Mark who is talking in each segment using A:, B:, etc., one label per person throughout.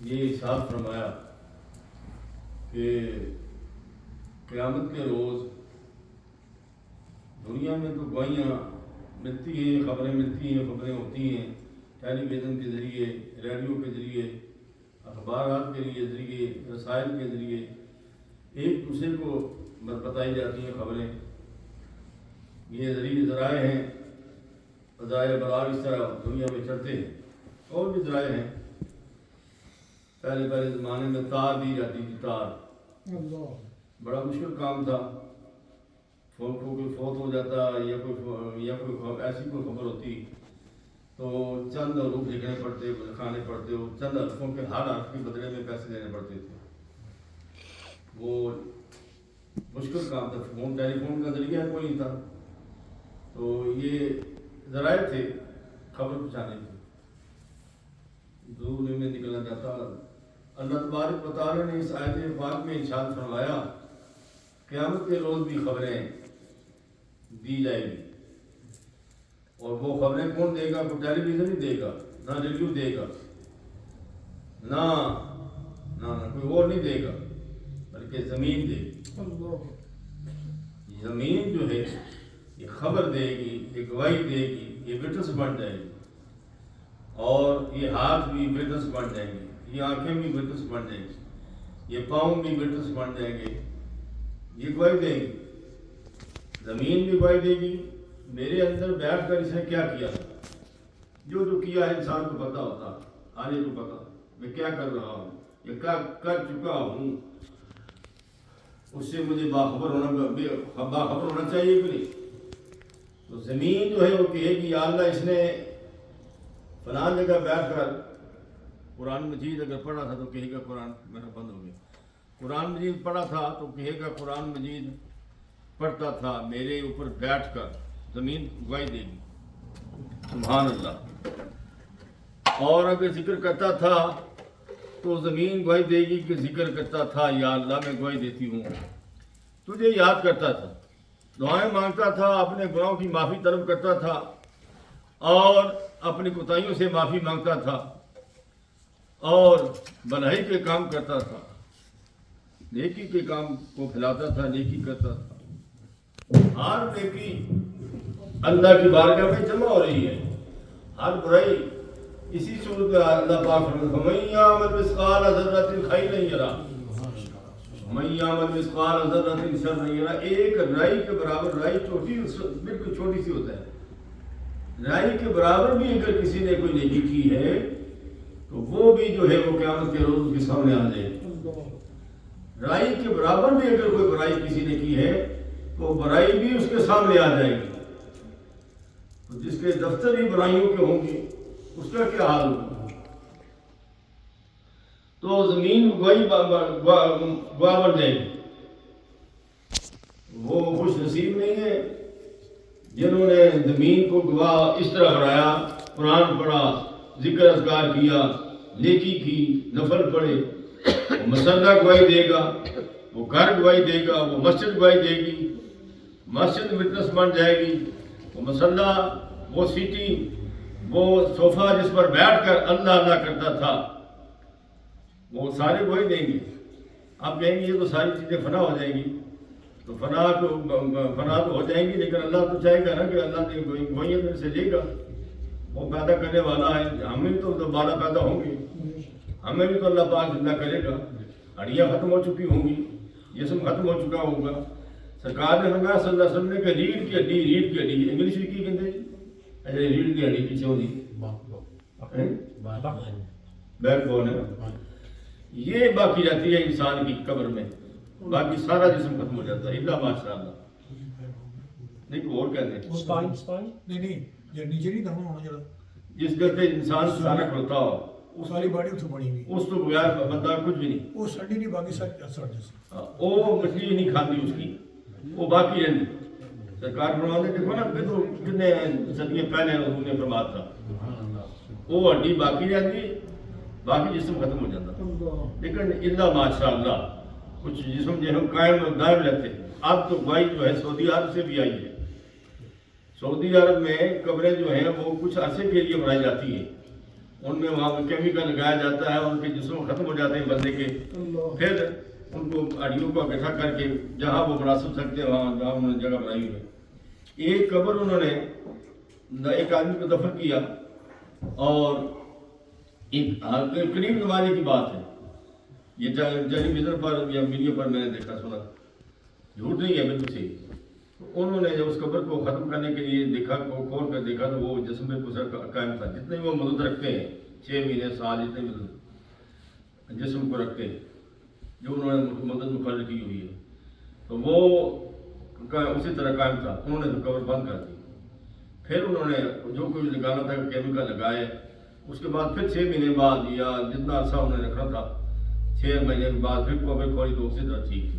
A: یہ ارشاد فرمایا کہ قیامت کے روز دنیا میں تو گواہیاں ملتی ہیں، خبریں ملتی ہیں، خبریں ہوتی ہیں ٹیلی ویژن کے ذریعے، ریڈیو کے ذریعے، اخبارات کے ذریعے، رسائل کے ذریعے ایک دوسرے کو بتائی جاتی ہیں خبریں. یہ ذرائع ہیں، فضائل بلاغ اس طرح دنیا میں چلتے ہیں. اور بھی ذرائع ہیں. پہلے زمانے میں تار دی جاتی تھی، تار بڑا مشکل کام تھا. کوئی فوت ہو جاتا یا کوئی ایسی کوئی خبر ہوتی تو چند حروف لکھنے پڑتے، لکھانے پڑتے، چند حرفوں کے ہر حرف کے بدلے میں پیسے دینے پڑتے تھے. وہ مشکل کام تھا. ٹیلی فون کا ذریعہ کوئی نہیں تھا، تو یہ ذرائع تھے خبر پہنچانے کے. دور میں نکلنا چاہتا. اللہ تبارک و تعالیٰ نے اس آیت پاک میں ارشاد فرمایا قیامت کے روز بھی خبریں دی جائے گی. اور وہ خبریں کون دے گا؟ کوئی ٹیلی ویژن نہیں دے گا، نہ ریڈیو دے گا، نہ کوئی اور نہیں دے گا، بلکہ زمین دے گی. زمین جو ہے یہ خبر دے گی، یہ گواہی دے گی، یہ وٹنس بن جائے گی. اور یہ ہاتھ بھی وٹنس بن جائیں گے، یہ آنکھیں بھی وٹنس بن جائیں گی، یہ پاؤں بھی وٹنس بن جائیں گے. یہ گواہی دیں گی. زمین بھی گواہی دے گی میرے اندر بیٹھ کر اس نے کیا کیا. جو کیا ہے انسان کو پتہ ہوتا، آنے کو پتہ میں کیا کر رہا ہوں، یہ کیا کر چکا ہوں. اس سے مجھے باخبر ہونا چاہیے کہ نہیں. تو زمین جو ہے وہ کہے گی یا اللہ اس نے فلاں جگہ بیٹھ کر قرآن مجید اگر پڑھا تھا تو کہے گا قرآن میرا بند ہو گیا. قرآن مجید پڑھا تھا تو کہے گا قرآن مجید پڑھتا تھا میرے اوپر بیٹھ کر. زمین گواہی دے گی. سبحان اللہ. اور اگر ذکر کرتا تھا تو زمین گواہی دے گی کہ ذکر کرتا تھا یا اللہ میں گواہی دیتی ہوں تجھے یاد کرتا تھا، دعائیں مانگتا تھا، اپنے گناہوں کی معافی طلب کرتا تھا اور اپنی کوتاہیوں سے معافی مانگتا تھا اور بھلائی کے کام کرتا تھا، نیکی کے کام کو پھیلاتا تھا، نیکی کرتا تھا. ہر نیکی اللہ کی بارگاہ میں جمع ہو رہی ہے. ہر برائی اسی صورت میں اللہ پاک فرماتا ہے من یعمل مثقال ذرۃ خیرا یرہ من یعمل مثقال ذرۃ شرا یرہ. ایک رائی کے برابر، رائی چھوٹی بالکل چھوٹی سی ہوتا ہے، رائی کے برابر بھی اگر کسی نے کوئی نیکی کی ہے تو وہ بھی جو ہے وہ قیامت کے روز اس کے سامنے آ جائے. رائی کے برابر بھی اگر کوئی برائی کسی نے کی ہے تو برائی بھی اس کے سامنے آ جائے گی. تو جس کے دفتر ہی برائیوں کے ہوں گے اس کا کیا حال ہوگا. تو زمین گواہ بن جائے گی. وہ خوش نصیب نہیں ہے جنہوں نے زمین کو گواہ اس طرح بنایا، قرآن پڑھا، ذکر اذکار کیا، نیکی کی، نفل پڑھے. وہ مسلح گواہی دے گا، وہ گھر گواہی دے گا، وہ مسجد گواہی دے گی، مسجد وٹنس بن جائے گی. وہ مسلح، وہ سیٹی، وہ صوفہ جس پر بیٹھ کر اللہ اللہ کرتا تھا، وہ سارے گواہی دیں گے. آپ کہیں گے یہ تو ساری چیزیں فنا ہو جائیں گی. تو فنا تو ہو جائیں گی، لیکن اللہ تو چاہے گا نا کہ اللہ نے گواہیاں میرے سے لے گا. وہ پیدا کرنے والا ہے. ہمیں تو دوبارہ پیدا ہوں گے، ہمیں بھی تو اللہ پاک زندہ کرے گا. ہڈیاں ختم ہو چکی ہوں گی، جسم ختم ہو چکا ہوگا. سرکار نے فرمایا صلی اللہ علیہ وسلم نے کہ ریڑھ کی ہڈی انگلش میں کی کہتے ہیں ریڑھ کی ہڈی پیچھے ہوگی، بیک بون ہے، یہ باقی رہتی ہے انسان کی قبر میں. باقی سارا جسم ختم ہو جاتا ہے الا ماشاء اللہ. نہیں کوئی اور کہتے ہیں جس گھر پہ انسان سارا کھڑتا ہو
B: وہ ساری باڑی اتنے بنی ہوئی،
A: اس تو بغیر بندہ کچھ بھی نہیں.
B: وہ سڑی نہیں، باقی ساری سڑ جیسی.
A: وہ مٹی نہیں کھاتی اس کی، وہ باقی رہتی. سرکار فرماتے دیکھو نا تو کتنے صدیاں پہلے انہوں نے فرمایا تھا وہ ہڈی باقی رہتی، باقی جسم ختم ہو جاتا. لیکن الا ماشاء اللہ کچھ جسم جو ہے قائم اور دائم رہتے. اب تو گواہی جو ہے سعودی عرب سے بھی آئی ہے. سعودی عرب میں قبریں جو ہیں وہ کچھ عرصے کے لیے بنائی جاتی ہیں ان میں وہاں پہ کیمیکل لگایا جاتا ہے، ان کے جسم ختم ہو جاتے ہیں بندے کے، پھر ان کو ہڈیوں کو اکٹھا کر کے جہاں وہ مناسب سکتے ہیں وہاں جہاں انہوں نے جگہ بنائی ہوئی ہے۔ ایک قبر انہوں نے ایک آدمی کو دفن کیا، اور ایک قریب زمانے کی بات ہے، یہ ٹیلی ویژن پر یا میڈیا پر میں نے دیکھا سنا، جھوٹ نہیں ہے، بالکل صحیح۔ انہوں نے جب اس قبر کو ختم کرنے کے لیے دیکھا، کھول کر دیکھا، تو وہ جسم بالکل قائم تھا، جتنے وہ مدد رکھتے ہیں 6 مہینے سال، جتنے مدد جسم کو رکھتے ہیں جو انہوں نے مدد مقرر کی ہوئی ہے، تو وہ اسی طرح قائم تھا۔ انہوں نے قبر بند کر دی، پھر انہوں نے جو کچھ لگانا تھا کیمیکل لگائے، اس کے بعد پھر 6 مہینے بعد یا جتنا عرصہ انہوں نے رکھا تھا 6 مہینے کے بعد پھر قبر کھولی تو اسی طرح ٹھیک تھی،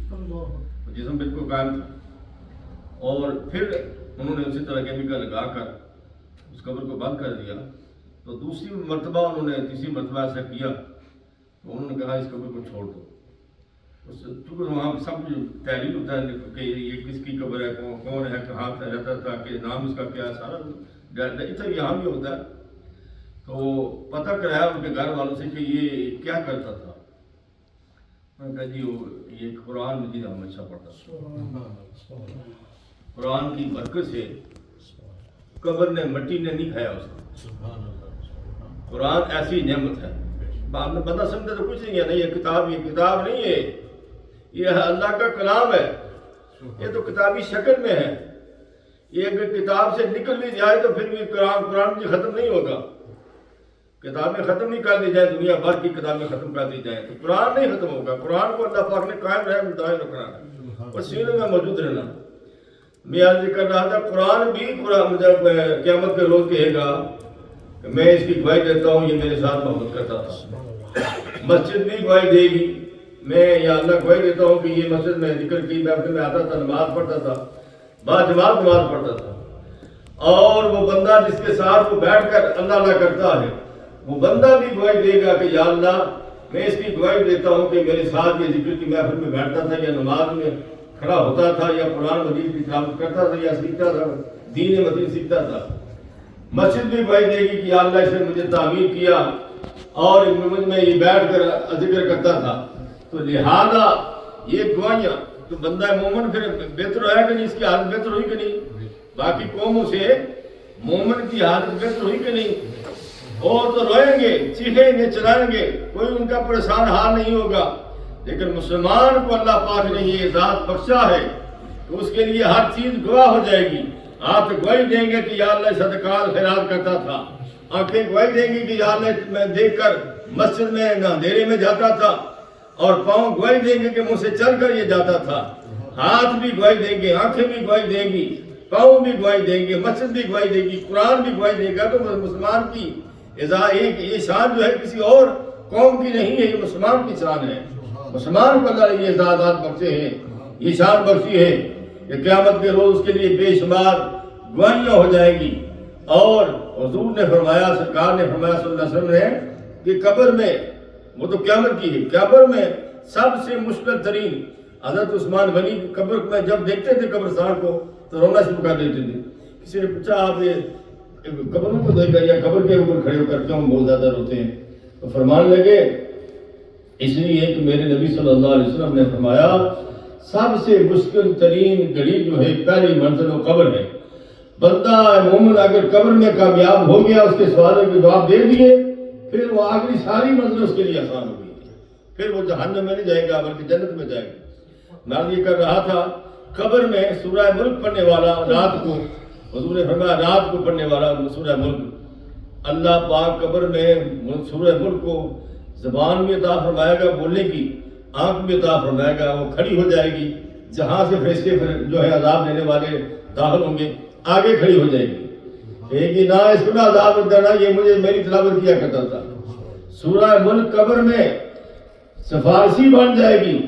A: جسم بالکل قائم تھا۔ اور پھر انہوں نے اسی طرح کیمیکل لگا کر اس قبر کو بند کر دیا، تو دوسری مرتبہ انہوں نے تیسری مرتبہ ایسا کیا تو انہوں نے کہا اس قبر کو چھوڑ دو، چونکہ وہاں سب تحریر ہوتا ہے کہ یہ کس کی قبر ہے، کون ہے، کہاں رہتا تھا، کہ نام اس کا کیا ہے، سارا اتنا یہاں بھی ہوتا ہے۔ تو پتہ کرایا ان کے گھر والوں سے کہ یہ کیا کرتا تھا، میں نے کہا جی یہ قرآن مجید ہمیشہ پڑھتا تھا، قرآن کی برکت سے قبر نے مٹی نے نہیں کھایا اس کو، قرآن ایسی نعمت ہے، بعد میں بندہ سمجھتا تو کچھ نہیں ہے، نہیں یہ کتاب نہیں ہے، یہ اللہ کا کلام ہے، یہ تو کتابی شکل میں ہے، یہ اگر کتاب سے نکل لی جائے تو پھر بھی قرآن بھی ختم نہیں ہوگا، کتابیں ختم نہیں کر دی جائے، دنیا بھر کی کتابیں ختم کر دی جائیں تو قرآن نہیں ختم ہوگا۔ قرآن کو اللہ پاک نے قائم دائم رکھنا ہے اور سینے میں موجود رہنا۔ میں عرض کر رہا تھا قرآن بھی جب قیامت کے روز کہے گا کہ میں اس کی گواہی دیتا ہوں یہ میرے ساتھ محبت کرتا تھا، مسجد بھی گواہی دے گی، میں یا اللہ گواہی دیتا ہوں کہ یہ مسجد میں ذکر کی محفل میں آتا تھا، نماز پڑھتا تھا، باجماعت نماز پڑھتا تھا، اور وہ بندہ جس کے ساتھ وہ بیٹھ کر اللہ کرتا ہے وہ بندہ بھی گواہی دے گا کہ یا اللہ میں اس کی گواہی دیتا ہوں کہ میرے ساتھ یہ ذکر کی محفل میں بیٹھتا تھا، یا نماز میں کھڑا ہوتا تھا، یا قرآن مجید کی تلاوت کرتا تھا، یا سیکھتا تھا، دین مجید سیکھتا تھا۔ مسجد بھی گواہی دے گی کہ یا اللہ اس نے مجھے تعمیر کیا اور مجھ میں یہ بیٹھ کر ذکر کرتا تھا۔ تو لہذا یہ گواہیاں تو بندہ مومن پھر بہتر ہے کہ نہیں، اس کی حالت بہتر ہوئی کہ نہیں، باقی قوموں سے مومن کی حالت بہتر ہوئی کہ نہیں، اور تو روئیں گے، چیخیں گے، چلائیں گے، کوئی ان کا پریشان حال نہیں ہوگا، لیکن مسلمان کو اللہ پاک نے یہ ذات بخشا ہے کہ اس کے لیے ہر چیز گواہ ہو جائے گی۔ ہاتھ گواہی دیں گے کہ یا اللہ صدقات خیرات کرتا تھا، آنکھیں گواہی دیں گی کہ یا اللہ میں دیکھ کر مسجد میں اندھیرے میں جاتا تھا، اور پاؤں گواہی دیں گے کہ مجھ سے چل کر یہ جاتا تھا، ہاتھ بھی گواہی دیں گے، آنکھیں بھی گواہی دیں گی، پاؤں بھی گواہی دیں گے، مسجد بھی گواہی دے گی، قرآن بھی گواہی دے گا۔ تو مسلمان کی یہ شان جو ہے کسی اور قوم کی نہیں ہے، یہ مسلمان کی شان ہے، مسلمان کو اللہ نے یہ اعزازات بخشے ہیں، یہ شان بخشی ہے کہ قیامت کے روز اس کے لیے بے شمار گواہیاں ہو جائیں گی۔ اور حضور نے فرمایا، سرکار نے فرمایا صلی اللہ علیہ وسلم نے کہ قبر میں، وہ تو قیامت کی ہے، قبر میں سب سے مشکل ترین، حضرت عثمان غنی قبر میں جب دیکھتے تھے قبرستان کو تو رونا شروع کر دیتے تھے۔ کسی نے پوچھا آپ یہ قبروں کو دیکھ کر یا قبر کے اوپر کھڑے ہو کر کیوں بہت زیادہ روتے ہیں؟ تو فرمانے لگے اس لیے کہ میرے نبی صلی اللہ علیہ وسلم نے فرمایا سب سے مشکل ترین گھڑی جو ہے پہلی منزل و قبر ہے۔ بندہ مومن اگر قبر میں کامیاب ہو گیا، اس کے سوالوں کے جواب دے دیے، پھر وہ آخری ساری منزل اس کے لیے آسان ہو گئی، پھر وہ جہنم میں نہیں جائے گا بلکہ جنت میں جائے گا۔ میں یہ کر رہا تھا قبر میں سورہ ملک پڑھنے والا رات کو، حضور نے فرمایا رات کو پڑھنے والا سورہ ملک، اللہ پاک قبر میں سورہ ملک کو زبان بھی عطا فرمائے گا بولنے کی، آنکھ بھی عطا فرمائے گا، وہ کھڑی ہو جائے گی، جہاں سے فرشتے جو ہے عذاب دینے والے داخل ہوں گے آگے کھڑی ہو جائے گی، کہے گی نہ اس کو نہ عذاب دینا، یہ مجھے میری تلاوت کیا کرتا تھا۔ سورہ ملک قبر میں سفارشی بن جائے گی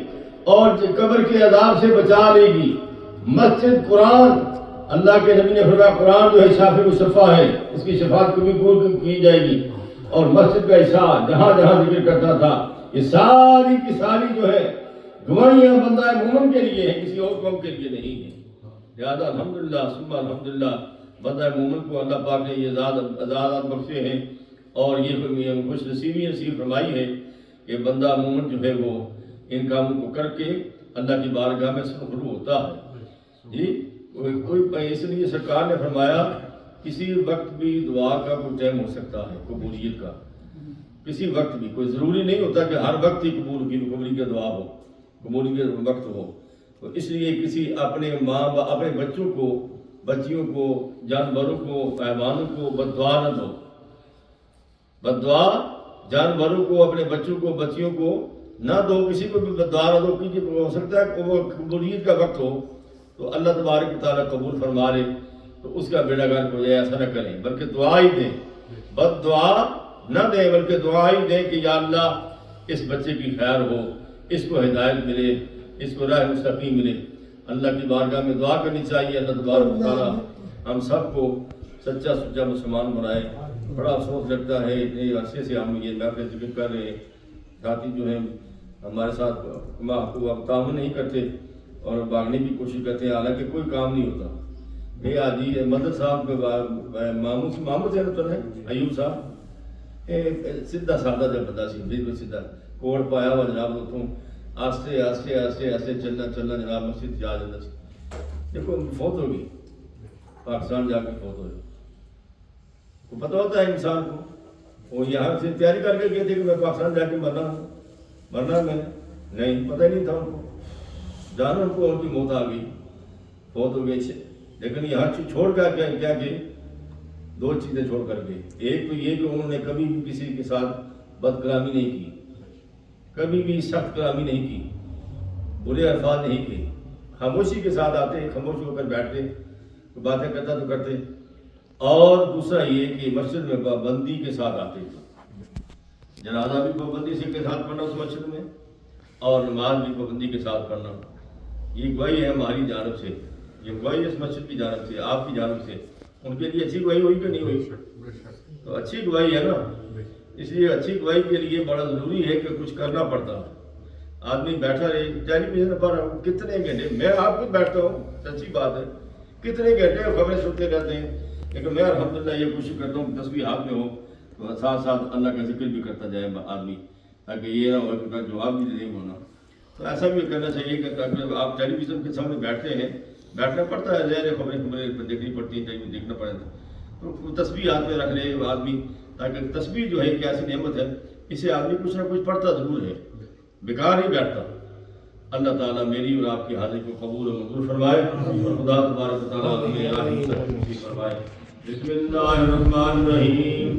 A: اور قبر کے عذاب سے بچا لے گی۔ مسجد قرآن، اللہ کے نبی نے فرمایا قرآن جو ہے شافع مصطفیٰ ہے، اس کی شفاعت کبھی قبول کی جائے گی، اور مسجد کا حصہ جہاں جہاں ذکر کرتا تھا، یہ ساری کی ساری جو ہے گواہیاں بندہ مومن کے لیے ہیں، کسی اور قوم کے لیے نہیں ہے۔ لہذا الحمدللہ ثم الحمدللہ بندہ مومن کو اللہ پاک نے یہ اعزازات بخشے ہیں اور یہ خوش نصیبی نصیب فرمائی ہے کہ بندہ عموماً جو ہے وہ ان کاموں کو کر کے اللہ کی بارگاہ میں سرخرو ہوتا ہے جی. کوئی اس لیے سرکار نے فرمایا کسی وقت بھی دعا کا کوئی ٹائم ہو سکتا ہے قبولیت کا، کسی وقت بھی، کوئی ضروری نہیں ہوتا کہ ہر وقت ہی قبولی کا دعا ہو، قبولی کا وقت ہو. تو اس لیے کسی اپنے اپنے بچوں کو، بچیوں کو، جانوروں کو، حیوانوں کو بد دعا نہ دو. بد دعا جانوروں کو، اپنے بچوں کو، بچیوں کو نہ دو، کسی کو بھی بد دعا نہ دو، کیونکہ ہو سکتا ہے کہ وہ قبولیت کا وقت ہو تو اللہ تبارک و تعالیٰ قبول فرما لے تو اس کا بیڑا گرک ہو جائے. ایسا نہ کریں بلکہ دعا ہی دیں، بد دعا نہ دیں بلکہ دعا ہی دیں کہ یا اللہ اس بچے کی خیر ہو، اس کو ہدایت ملے، اس کو راہ مستقیم ملے. اللہ کی بارگاہ میں دعا کرنی چاہیے. اللہ تبارک و تعالیٰ ہم سب کو سچا سچا مسلمان بنائے. بڑا افسوس لگتا ہے اتنے عرصے سے ہم یہ محفل ذکر کر رہے ہیں، ساتھی جو ہیں ہمارے ساتھ تعاون نہیں کرتے اور بھاگنے کی کوشش کرتے ہیں، حالانکہ کوئی کام نہیں ہوتا. یہ آجی مدد صاحب محمود سے ایوب صاحب سیدھا سادہ جب بتا سی بالکل سیدھا کوٹ پایا ہوا جناب، اتوں آستے آستے آستے آستے چلنا چلنا جناب مسجد جا جاتا سی. دیکھو فوت ہو گئی، پاکستان جا کے فوت ہوئے. کو پتہ ہوتا ہے انسان کو، وہ یہاں سے تیاری کر کے گئے تھے کہ میں پاکستان جا کے مرنا میں نہیں، پتہ ہی نہیں تھا ان کو. جانا ان کو ان کی موت آ گئی، فوت ہو گئی. لیکن یہاں چھوڑ کر کیا کہ دو چیزیں چھوڑ کر گئے. ایک تو یہ کہ انہوں نے کبھی بھی کسی کے ساتھ بد کلامی نہیں کی، کبھی بھی سخت کلامی نہیں کی، برے الفاظ نہیں کیے. خاموشی کے ساتھ آتے، خاموش ہو کر بیٹھتے، باتیں کرتا تو کرتے. اور دوسرا یہ کہ مسجد میں پابندی کے ساتھ آتے تھے، جنازہ بھی پابندی سے کے ساتھ پڑھنا اس مسجد میں اور نماز بھی پابندی کے ساتھ پڑھنا. یہ گواہی ہے ہماری جانب سے، یہ گواہی اس مسجد کی جانب سے، آپ کی جانب سے. ان کے لیے اچھی گواہی ہوئی کہ نہیں ہوئی؟ تو اچھی گواہی ہے نا. اس لیے اچھی گواہی کے لیے بڑا ضروری ہے کہ کچھ کرنا پڑتا. آدمی بیٹھا رہے ٹیلی ویژن پر کتنے گھنٹے، میں آپ بھی بیٹھتا ہوں، سچی بات ہے، کتنے گھنٹے خبریں سنتے رہتے ہیں. لیکن میں الحمدللہ یہ کوشش کرتا ہوں کہ تصویر ہاتھ میں ہو تو ساتھ ساتھ اللہ کا ذکر بھی کرتا جائے آدمی، تاکہ یہ نہ ہو کہ جواب بھی نہیں ہونا. تو ایسا بھی کرنا چاہیے کہ اگر آپ ٹیلی ویژن کے سامنے بیٹھتے ہیں، بیٹھنا پڑتا ہے، ظاہر خبریں دیکھنی پڑتی ہیں، ٹیلی ویژن دیکھنا پڑتا ہے، تو تصویر ہاتھ میں رکھ لے آدمی، تاکہ تصویر جو ہے ایک ایسی نعمت ہے، اسے آدمی کچھ نہ کچھ پڑھتا ضرور ہے، بیکار نہیں بیٹھتا. اللہ تعالیٰ میری اور آپ کی حاضری کو قبول و منظور فرمائے اور خدا تبارک و تعالیٰ ہمیں فرمائے. بسم اللہ الرحمن الرحیم.